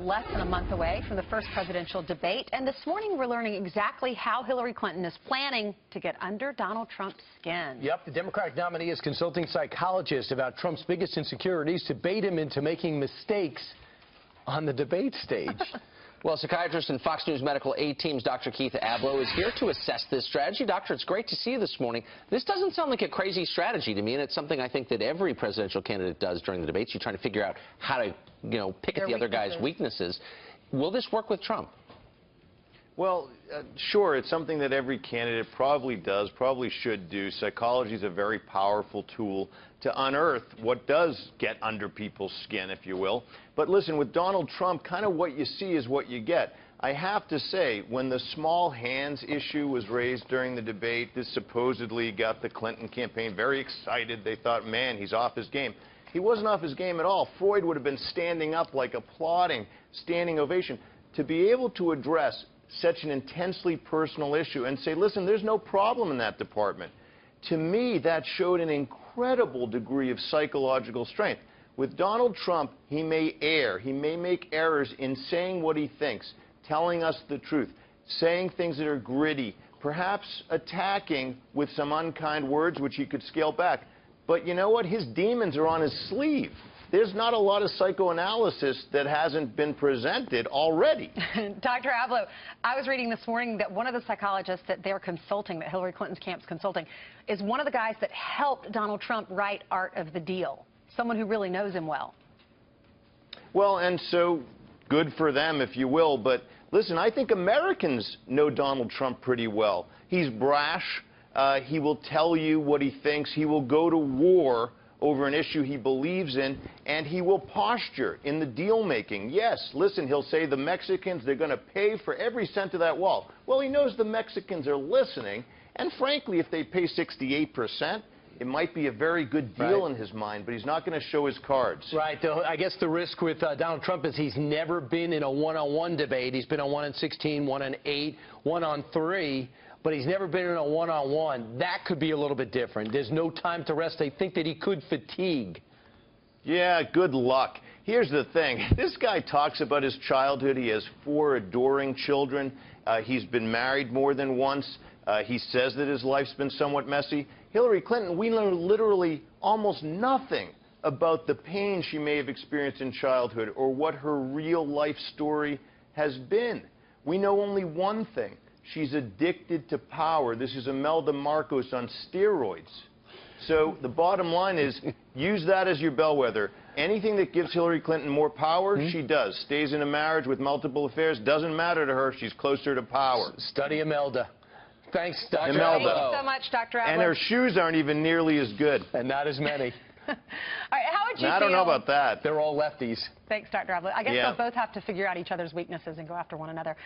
less than a month away from the first presidential debate, and this morning we're learning exactly how Hillary Clinton is planning to get under Donald Trump's skin. Yep, the Democratic nominee is consulting psychologists about Trump's biggest insecurities to bait him into making mistakes on the debate stage. Well, psychiatrist and Fox News Medical A-Team's Dr. Keith Abloh is here to assess this strategy. Doctor, it's great to see you this morning. This doesn't sound like a crazy strategy to me, and it's something I think that every presidential candidate does during the debates. You're trying to figure out how to, pick at the other guy's weaknesses. Will this work with Trump? Well, sure, it's something that every candidate probably does, probably should do. Psychology is a very powerful tool to unearth what does get under people's skin, if you will. But listen, with Donald Trump, kind of what you see is what you get. I have to say, when the small hands issue was raised during the debate, this supposedly got the Clinton campaign very excited. They thought, man, he's off his game. He wasn't off his game at all. Freud would have been standing up like applauding, standing ovation. To be able to address such an intensely personal issue and say, listen, there's no problem in that department. To me, that showed an incredible degree of psychological strength. With Donald Trump, he may err. He may make errors in saying what he thinks, telling us the truth, saying things that are gritty, perhaps attacking with some unkind words, which he could scale back. But you know what? His demons are on his sleeve. There's not a lot of psychoanalysis that hasn't been presented already. Dr. Abloh, I was reading this morning that one of the psychologists that they're consulting, that Hillary Clinton's camp's consulting, is one of the guys that helped Donald Trump write Art of the Deal, someone who really knows him well. Well, and so good for them, if you will. But listen, I think Americans know Donald Trump pretty well. He's brash. He will tell you what he thinks. He will go to war over an issue he believes in, and he will posture in the deal-making. Yes, listen, he'll say the Mexicans, they're going to pay for every cent of that wall. Well, he knows the Mexicans are listening, and frankly, if they pay 68%, it might be a very good deal in his mind, but he's not going to show his cards. Right. I guess the risk with Donald Trump is he's never been in a one-on-one debate. He's been on 1 on 16, 1 on 8, 1 on 3. But he's never been in a one-on-one. That could be a little bit different. There's no time to rest. They think that he could fatigue. Yeah, good luck. Here's the thing. This guy talks about his childhood. He has 4 adoring children. He's been married more than once. He says that his life's been somewhat messy. Hillary Clinton, we know literally almost nothing about the pain she may have experienced in childhood or what her real life story has been. We know only one thing. She's addicted to power. This is Imelda Marcos on steroids. So the bottom line is, use that as your bellwether. Anything that gives Hillary Clinton more power, she does. Stays in a marriage with multiple affairs, doesn't matter to her. She's closer to power. Study Imelda. Thanks, Dr. Imelda. Thank you so much, Dr. Abloh. And her shoes aren't even nearly as good. And not as many. All right, how would you feel? I don't know about that. They're all lefties. Thanks, Dr. Abloh. I guess Yeah. they'll both have to figure out each other's weaknesses and go after one another.